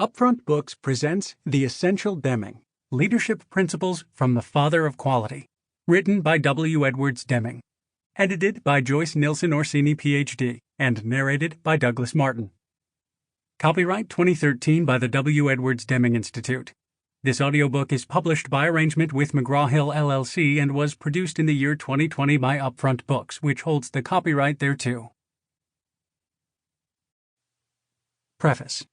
Upfront Books presents The Essential Deming, Leadership Principles from the Father of Quality, written by W. Edwards Deming, edited by Joyce Orsini, Ph.D., and narrated by Douglas Martin. Copyright 2013 by the W. Edwards Deming Institute. This audiobook is published by arrangement with McGraw-Hill LLC and was produced in the year 2020 by Upfront Books, which holds the copyright thereto. Preface.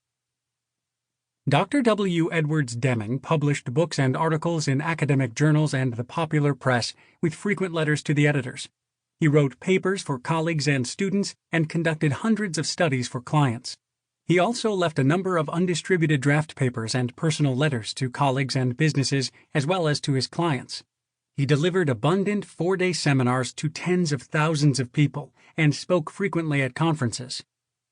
Dr. W. Edwards Deming published books and articles in academic journals and the popular press, with frequent letters to the editors. He wrote papers for colleagues and students and conducted hundreds of studies for clients. He also left a number of undistributed draft papers and personal letters to colleagues and businesses, as well as to his clients. He delivered abundant 4-day seminars to tens of thousands of people and spoke frequently at conferences.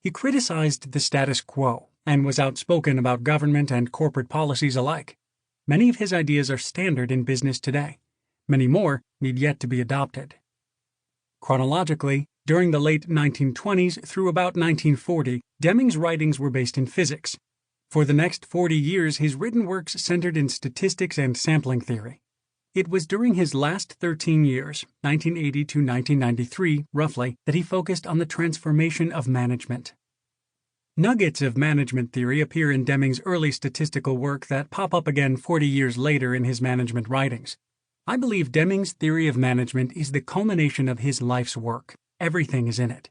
He criticized the status quo and was outspoken about government and corporate policies alike. Many of his ideas are standard in business today. Many more need yet to be adopted. Chronologically, during the late 1920s through about 1940, Deming's writings were based in physics. For the next 40 years, his written works centered in statistics and sampling theory. It was during his last 13 years, 1980 to 1993, roughly, that he focused on the transformation of management. Nuggets of management theory appear in Deming's early statistical work that pop up again 40 years later in his management writings. I believe Deming's theory of management is the culmination of his life's work. Everything is in it.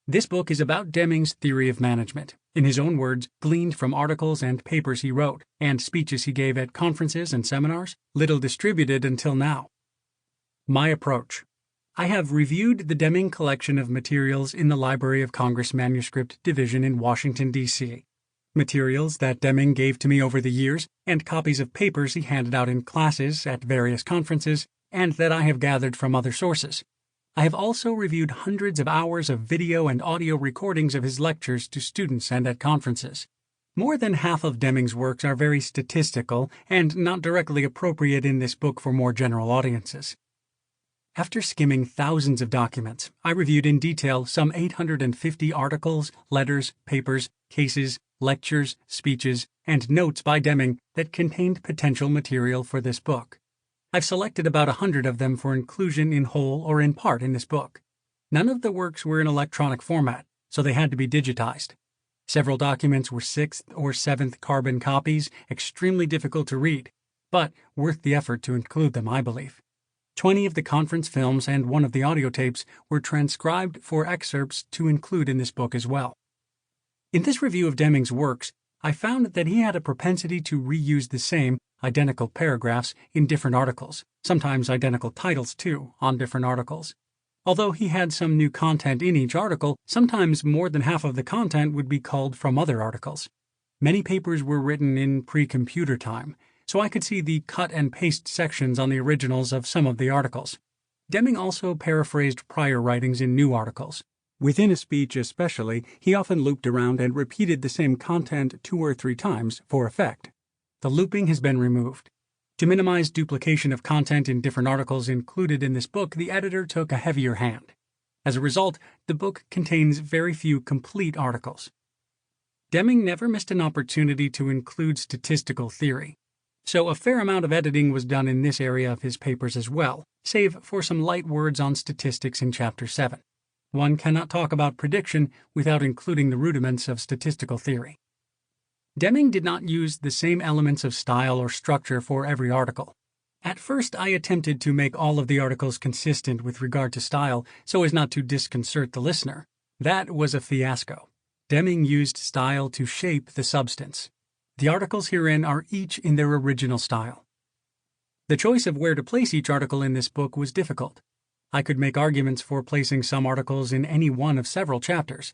This book is about Deming's theory of management, in his own words, gleaned from articles and papers he wrote, and speeches he gave at conferences and seminars, little distributed until now. My approach. I have reviewed the Deming collection of materials in the Library of Congress Manuscript Division in Washington, D.C., materials that Deming gave to me over the years, and copies of papers he handed out in classes at various conferences, and that I have gathered from other sources. I have also reviewed hundreds of hours of video and audio recordings of his lectures to students and at conferences. More than half of Deming's works are very statistical and not directly appropriate in this book for more general audiences. After skimming thousands of documents, I reviewed in detail some 850 articles, letters, papers, cases, lectures, speeches, and notes by Deming that contained potential material for this book. I've selected about 100 of them for inclusion in whole or in part in this book. None of the works were in electronic format, so they had to be digitized. Several documents were 6th or 7th carbon copies, extremely difficult to read, but worth the effort to include them, I believe. 20 of the conference films and one of the audio tapes were transcribed for excerpts to include in this book as well. In this review of Deming's works, I found that he had a propensity to reuse the same, identical paragraphs in different articles, sometimes identical titles too, on different articles. Although he had some new content in each article, sometimes more than half of the content would be culled from other articles. Many papers were written in pre-computer time, so I could see the cut-and-paste sections on the originals of some of the articles. Deming also paraphrased prior writings in new articles. Within a speech especially, he often looped around and repeated the same content 2 or 3 times for effect. The looping has been removed. To minimize duplication of content in different articles included in this book, the editor took a heavier hand. As a result, the book contains very few complete articles. Deming never missed an opportunity to include statistical theory, so a fair amount of editing was done in this area of his papers as well, save for some light words on statistics in Chapter 7. One cannot talk about prediction without including the rudiments of statistical theory. Deming did not use the same elements of style or structure for every article. At first, I attempted to make all of the articles consistent with regard to style so as not to disconcert the listener. That was a fiasco. Deming used style to shape the substance. The articles herein are each in their original style. The choice of where to place each article in this book was difficult. I could make arguments for placing some articles in any one of several chapters.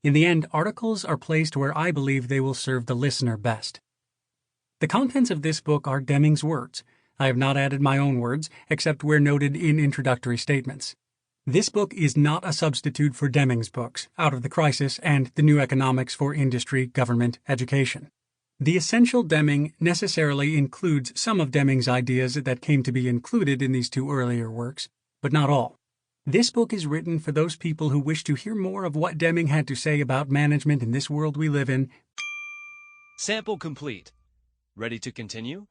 In the end, articles are placed where I believe they will serve the listener best. The contents of this book are Deming's words. I have not added my own words, except where noted in introductory statements. This book is not a substitute for Deming's books, Out of the Crisis and The New Economics for Industry, Government, Education. The Essential Deming necessarily includes some of Deming's ideas that came to be included in these 2 earlier works, but not all. This book is written for those people who wish to hear more of what Deming had to say about management in this world we live in. Sample complete. Ready to continue?